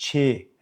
6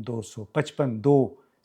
255(2)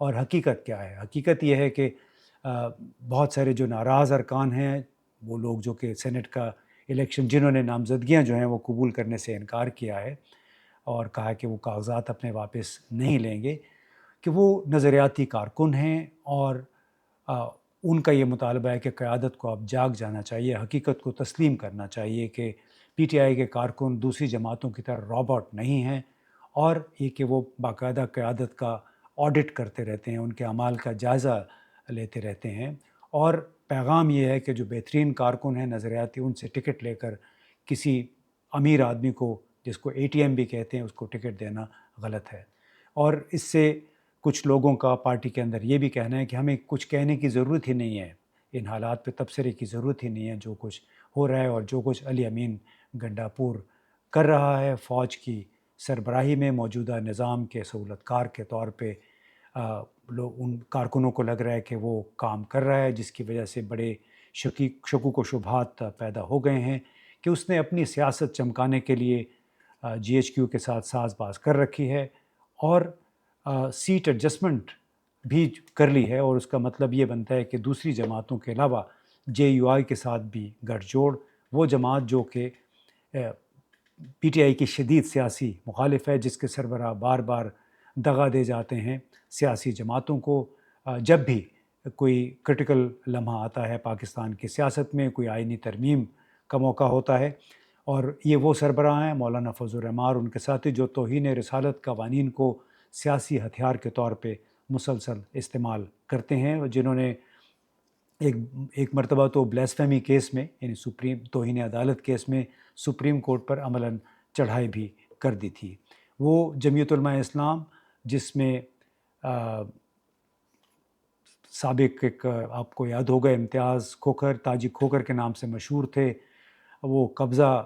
اور حقیقت کیا ہے؟ حقیقت یہ ہے کہ بہت سارے جو ناراض ارکان ہیں، وہ لوگ جو کہ سینٹ کا الیکشن جنہوں نے نامزدگیاں جو ہیں وہ قبول کرنے سے انکار کیا ہے اور کہا کہ وہ کاغذات اپنے واپس نہیں لیں گے، کہ وہ نظریاتی کارکن ہیں اور ان کا یہ مطالبہ ہے کہ قیادت کو اب جاگ جانا چاہیے، حقیقت کو تسلیم کرنا چاہیے کہ پی ٹی آئی کے کارکن دوسری جماعتوں کی طرح روبوٹ نہیں ہیں، اور یہ کہ وہ باقاعدہ قیادت کا آڈٹ کرتے رہتے ہیں، ان کے اعمال کا جائزہ لیتے رہتے ہیں، اور پیغام یہ ہے کہ جو بہترین کارکن ہیں نظریاتی، ان سے ٹکٹ لے کر کسی امیر آدمی کو، جس کو اے ٹی ایم بھی کہتے ہیں، اس کو ٹکٹ دینا غلط ہے۔ اور اس سے کچھ لوگوں کا پارٹی کے اندر یہ بھی کہنا ہے کہ ہمیں کچھ کہنے کی ضرورت ہی نہیں ہے، ان حالات پہ تبصرے کی ضرورت ہی نہیں ہے، جو کچھ ہو رہا ہے اور جو کچھ علی امین گنڈاپور کر رہا ہے فوج کی سربراہی میں موجودہ نظام کے سہولت کار کے طور پہ، لوگ ان کارکنوں کو لگ رہا ہے کہ وہ کام کر رہا ہے، جس کی وجہ سے بڑے شکوک و شبہات پیدا ہو گئے ہیں کہ اس نے اپنی سیاست چمکانے کے لیے جی ایچ کیو کے ساتھ ساز باز کر رکھی ہے اور سیٹ ایڈجسٹمنٹ بھی کر لی ہے، اور اس کا مطلب یہ بنتا ہے کہ دوسری جماعتوں کے علاوہ جے یو آئی کے ساتھ بھی گٹھ جوڑ، وہ جماعت جو کہ پی ٹی آئی کی شدید سیاسی مخالف ہے، جس کے سربراہ بار بار دغا دے جاتے ہیں سیاسی جماعتوں کو جب بھی کوئی کرٹیکل لمحہ آتا ہے پاکستان کی سیاست میں، کوئی آئینی ترمیم کا موقع ہوتا ہے، اور یہ وہ سربراہ ہیں مولانا فضل الرحمان اور ان کے ساتھی جو توہین رسالت قوانین کو سیاسی ہتھیار کے طور پہ مسلسل استعمال کرتے ہیں، اور جنہوں نے ایک مرتبہ تو بلیسفیمی کیس میں، یعنی سپریم توہین عدالت کیس میں سپریم کورٹ پر عملاً چڑھائی بھی کر دی تھی۔ وہ جمعیت علماء اسلام، جس میں سابق ایک آپ کو یاد ہوگا امتیاز کھوکھر، تاجی کھوکھر کے نام سے مشہور تھے، وہ قبضہ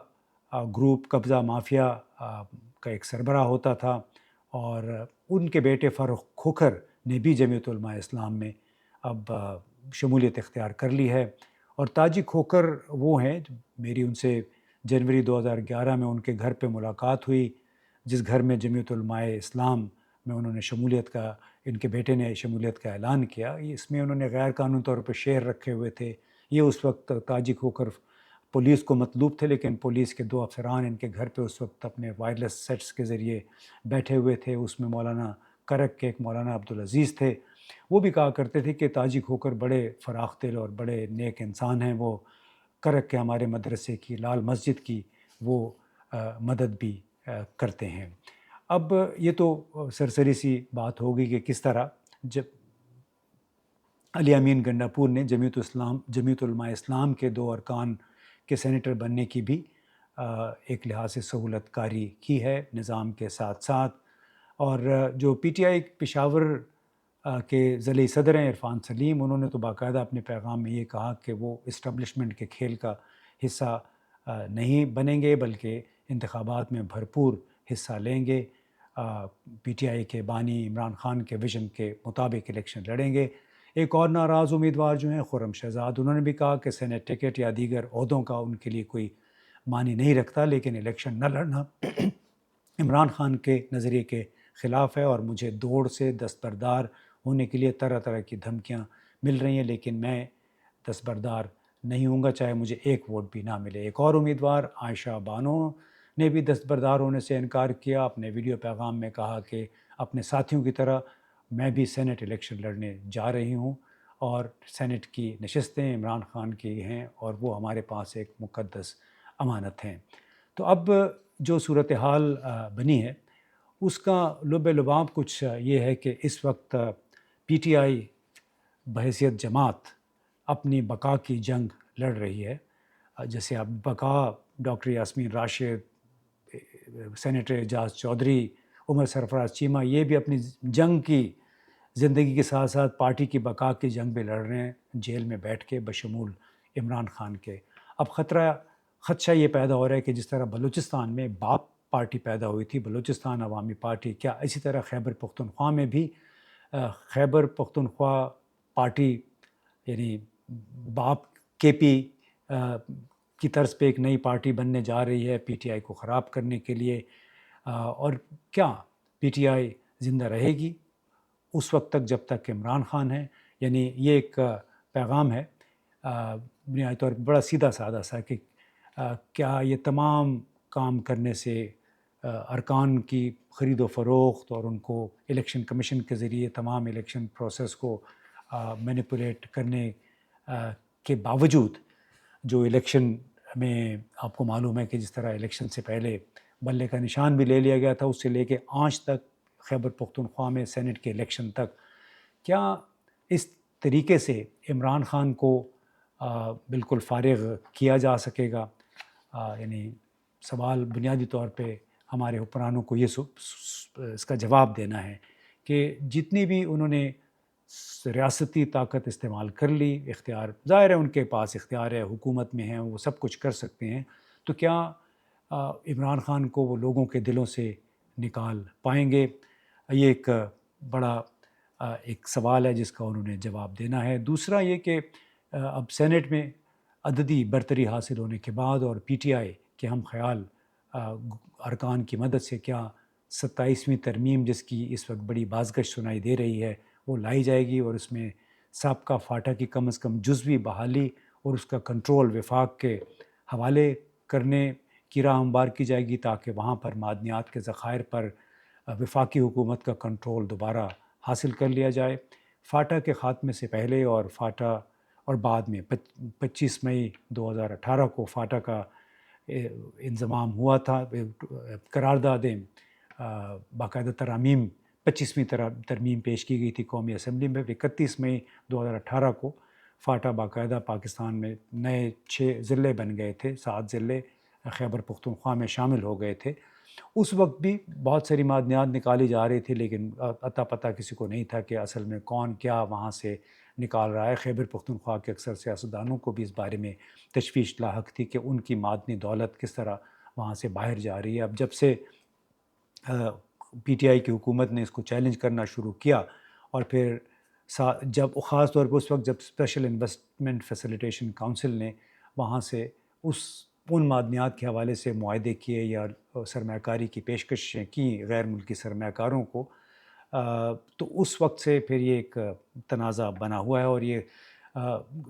گروپ، قبضہ مافیا کا ایک سربراہ ہوتا تھا، اور ان کے بیٹے فاروق کھوکھر نے بھی جمعیت علماء اسلام میں اب شمولیت اختیار کر لی ہے۔ اور تاجی کھوکھر وہ ہیں، میری ان سے جنوری 2011 میں ان کے گھر پہ ملاقات ہوئی، جس گھر میں جمعیت علماء اسلام میں انہوں نے شمولیت کا، ان کے بیٹے نے شمولیت کا اعلان کیا۔ اس میں انہوں نے غیر قانونی طور پہ شعر رکھے ہوئے تھے۔ یہ اس وقت تاجی کھوکھر پولیس کو مطلوب تھے، لیکن پولیس کے 2 افسران ان کے گھر پہ اس وقت اپنے وائرلیس سیٹس کے ذریعے بیٹھے ہوئے تھے۔ اس میں مولانا کرک کے ایک مولانا عبدالعزیز تھے، وہ بھی کہا کرتے تھے کہ تاجی کھوکھر بڑے فراخ دل اور بڑے نیک انسان ہیں، وہ کرک کے ہمارے مدرسے کی، لال مسجد کی وہ مدد بھی کرتے ہیں۔ اب یہ تو سرسری سی بات ہوگی کہ کس طرح جب علی امین گنڈاپور نے جمعیت علماء اسلام کے 2 ارکان کے سینیٹر بننے کی بھی ایک لحاظ سے سہولت کاری کی ہے نظام کے ساتھ ساتھ، اور جو پی ٹی آئی پشاور کے ضلعی صدر ہیں عرفان سلیم، انہوں نے تو باقاعدہ اپنے پیغام میں یہ کہا کہ وہ اسٹیبلشمنٹ کے کھیل کا حصہ نہیں بنیں گے، بلکہ انتخابات میں بھرپور حصہ لیں گے، پی ٹی آئی کے بانی عمران خان کے ویژن کے مطابق الیکشن لڑیں گے۔ ایک اور ناراض امیدوار جو ہیں خرم شہزاد، انہوں نے بھی کہا کہ سینٹ ٹکٹ یا دیگر عہدوں کا ان کے لیے کوئی معنی نہیں رکھتا، لیکن الیکشن نہ لڑنا عمران خان کے نظریے کے خلاف ہے، اور مجھے دوڑ سے دستبردار ہونے کے لیے طرح طرح کی دھمکیاں مل رہی ہیں، لیکن میں دستبردار نہیں ہوں گا چاہے مجھے 1 ووٹ بھی نہ ملے۔ ایک اور امیدوار عائشہ بانو نے بھی دستبردار ہونے سے انکار کیا، اپنے ویڈیو پیغام میں کہا کہ اپنے ساتھیوں کی طرح میں بھی سینٹ الیکشن لڑنے جا رہی ہوں، اور سینٹ کی نشستیں عمران خان کی ہیں اور وہ ہمارے پاس ایک مقدس امانت ہیں۔ تو اب جو صورتحال بنی ہے اس کا لب لباب کچھ یہ ہے کہ اس وقت پی ٹی آئی بحیثیت جماعت اپنی بقا کی جنگ لڑ رہی ہے، جیسے اب بقا ڈاکٹر یاسمین راشد، سینیٹر اعجاز چودھری، عمر سرفراز چیمہ، یہ بھی اپنی جنگ کی زندگی کے ساتھ ساتھ پارٹی کی بقا کی جنگ بھی لڑ رہے ہیں جیل میں بیٹھ کے، بشمول عمران خان کے۔ اب خدشہ یہ پیدا ہو رہا ہے کہ جس طرح بلوچستان میں باپ پارٹی پیدا ہوئی تھی، بلوچستان عوامی پارٹی، کیا اسی طرح خیبر پختونخوا میں بھی خیبر پختونخوا پارٹی، یعنی باپ کے پی کی طرز پہ ایک نئی پارٹی بننے جا رہی ہے پی ٹی آئی کو خراب کرنے کے لیے، اور کیا پی ٹی آئی زندہ رہے گی؟ اس وقت تک جب تک عمران خان ہیں. یعنی یہ ایک پیغام ہے بنیادی طور پر بڑا سیدھا سادہ سا کہ کیا یہ تمام کام کرنے سے ارکان کی خرید و فروخت اور ان کو الیکشن کمیشن کے ذریعے تمام الیکشن پروسیس کو مینیپولیٹ کرنے کے باوجود جو الیکشن میں آپ کو معلوم ہے کہ جس طرح الیکشن سے پہلے بلے کا نشان بھی لے لیا گیا تھا، اس سے لے کے آج تک خیبر پختونخوا میں سینٹ کے الیکشن تک، کیا اس طریقے سے عمران خان کو بالکل فارغ کیا جا سکے گا؟ یعنی سوال بنیادی طور پہ ہمارے حکمرانوں کو یہ اس کا جواب دینا ہے کہ جتنی بھی انہوں نے ریاستی طاقت استعمال کر لی، اختیار ظاہر ہے ان کے پاس اختیار ہے، حکومت میں ہیں، وہ سب کچھ کر سکتے ہیں، تو کیا عمران خان کو وہ لوگوں کے دلوں سے نکال پائیں گے؟ یہ ایک بڑا ایک سوال ہے جس کا انہوں نے جواب دینا ہے. دوسرا یہ کہ اب سینٹ میں عددی برتری حاصل ہونے کے بعد اور پی ٹی آئی کے ہم خیال ارکان کی مدد سے کیا 27ویں ترمیم جس کی اس وقت بڑی بازگشت سنائی دے رہی ہے وہ لائی جائے گی، اور اس میں سابقہ فاٹا کی کم از کم جزوی بحالی اور اس کا کنٹرول وفاق کے حوالے کرنے کی راہ ہموار کی جائے گی تاکہ وہاں پر معدنیات کے ذخائر پر وفاقی حکومت کا کنٹرول دوبارہ حاصل کر لیا جائے. فاٹا کے خاتمے سے پہلے اور فاٹا اور بعد میں 25 مئی 2018 کو فاٹا کا انضمام ہوا تھا، قراردادیں باقاعدہ ترامیم 25ویں ترمیم پیش کی گئی تھی قومی اسمبلی میں. 31 مئی 2018 کو فاٹا باقاعدہ پاکستان میں نئے 6 ضلع بن گئے تھے، 7 ضلع خیبر پختونخوا میں شامل ہو گئے تھے. اس وقت بھی بہت ساری معدنیات نکالی جا رہی تھی لیکن اتا پتہ کسی کو نہیں تھا کہ اصل میں کون کیا وہاں سے نکال رہا ہے. خیبر پختونخوا کے اکثر سیاستدانوں کو بھی اس بارے میں تشویش لاحق تھی کہ ان کی معدنی دولت کس طرح وہاں سے باہر جا رہی ہے. اب جب سے پی ٹی آئی کی حکومت نے اس کو چیلنج کرنا شروع کیا اور پھر جب خاص طور پہ اس وقت جب اسپیشل انویسٹمنٹ فیسیلیٹیشن کونسل نے وہاں سے ان معدنیات کے حوالے سے معاہدے کیے یا سرمایہ کاری کی پیشکشیں کی غیر ملکی سرمایہ کاروں کو، تو اس وقت سے پھر یہ ایک تنازع بنا ہوا ہے. اور یہ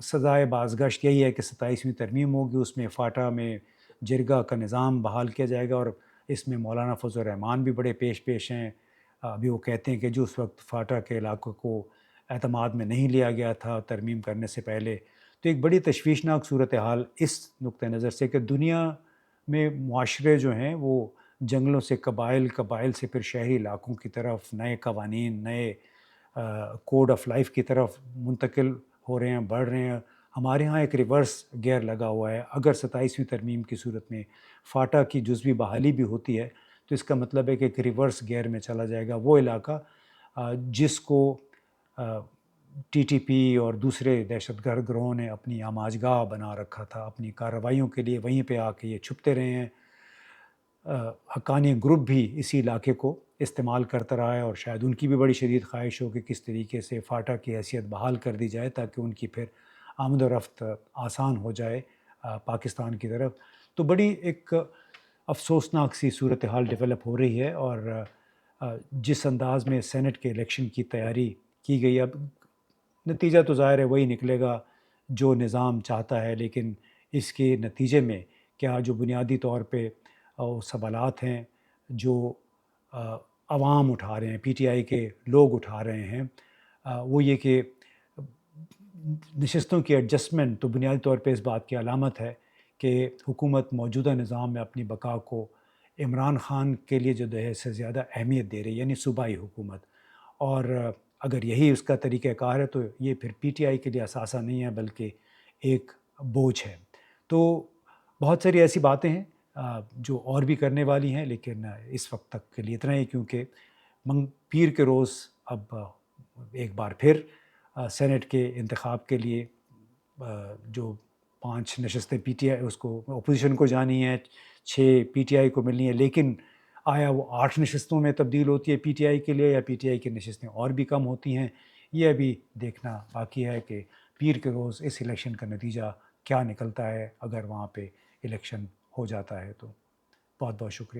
سزائے بازگشت یہی ہے کہ 27ویں ترمیم ہوگی، اس میں فاٹا میں جرگہ کا نظام بحال کیا جائے گا، اور اس میں مولانا فضل الرحمان بھی بڑے پیش ہیں. ابھی وہ کہتے ہیں کہ جو اس وقت فاٹا کے علاقوں کو اعتماد میں نہیں لیا گیا تھا ترمیم کرنے سے پہلے، تو ایک بڑی تشویشناک صورتحال اس نقطہ نظر سے کہ دنیا میں معاشرے جو ہیں وہ جنگلوں سے قبائل سے پھر شہری علاقوں کی طرف نئے قوانین، نئے کوڈ آف لائف کی طرف منتقل ہو رہے ہیں، بڑھ رہے ہیں. ہمارے ہاں ایک ریورس گیئر لگا ہوا ہے. اگر 27ویں ترمیم کی صورت میں فاٹا کی جزوی بحالی بھی ہوتی ہے تو اس کا مطلب ہے کہ ایک ریورس گیئر میں چلا جائے گا وہ علاقہ جس کو ٹی ٹی پی اور دوسرے دہشت گرد گروہوں نے اپنی آماج گاہ بنا رکھا تھا اپنی کارروائیوں کے لیے. وہیں پہ آ کے یہ چھپتے رہے ہیں. حقانی گروپ بھی اسی علاقے کو استعمال کرتا رہا ہے اور شاید ان کی بھی بڑی شدید خواہش ہو کہ کس طریقے سے فاٹا کی حیثیت بحال کر دی جائے تاکہ ان کی پھر آمد و رفت آسان ہو جائے پاکستان کی طرف. تو بڑی ایک افسوسناک سی صورتحال ڈیولپ ہو رہی ہے. اور جس انداز میں سینٹ کے الیکشن کی تیاری کی گئی، اب نتیجہ تو ظاہر ہے وہی نکلے گا جو نظام چاہتا ہے، لیکن اس کے نتیجے میں کیا جو بنیادی طور پہ سوالات ہیں جو عوام اٹھا رہے ہیں، پی ٹی آئی کے لوگ اٹھا رہے ہیں، وہ یہ کہ نشستوں کی ایڈجسٹمنٹ تو بنیادی طور پہ اس بات کی علامت ہے کہ حکومت موجودہ نظام میں اپنی بقا کو عمران خان کے لیے جو ہے سے زیادہ اہمیت دے رہی ہے، یعنی صوبائی حکومت. اور اگر یہی اس کا طریقہ کار ہے تو یہ پھر پی ٹی آئی کے لیے اثاثہ نہیں ہے بلکہ ایک بوجھ ہے. تو بہت ساری ایسی باتیں ہیں جو اور بھی کرنے والی ہیں، لیکن اس وقت تک کے لیے اتنا ہی، کیونکہ پیر کے روز اب ایک بار پھر سینٹ کے انتخاب کے لیے جو 5 نشستیں پی ٹی آئی اس کو اپوزیشن کو جانی ہے، 6 پی ٹی آئی کو ملنی ہے. لیکن آیا وہ 8 نشستوں میں تبدیل ہوتی ہے پی ٹی آئی کے لیے یا پی ٹی آئی کی نشستیں اور بھی کم ہوتی ہیں؟ یہ ابھی دیکھنا باقی ہے کہ پیر کے روز اس الیکشن کا نتیجہ کیا نکلتا ہے اگر وہاں پہ الیکشن ہو جاتا ہے تو. بہت بہت شکریہ.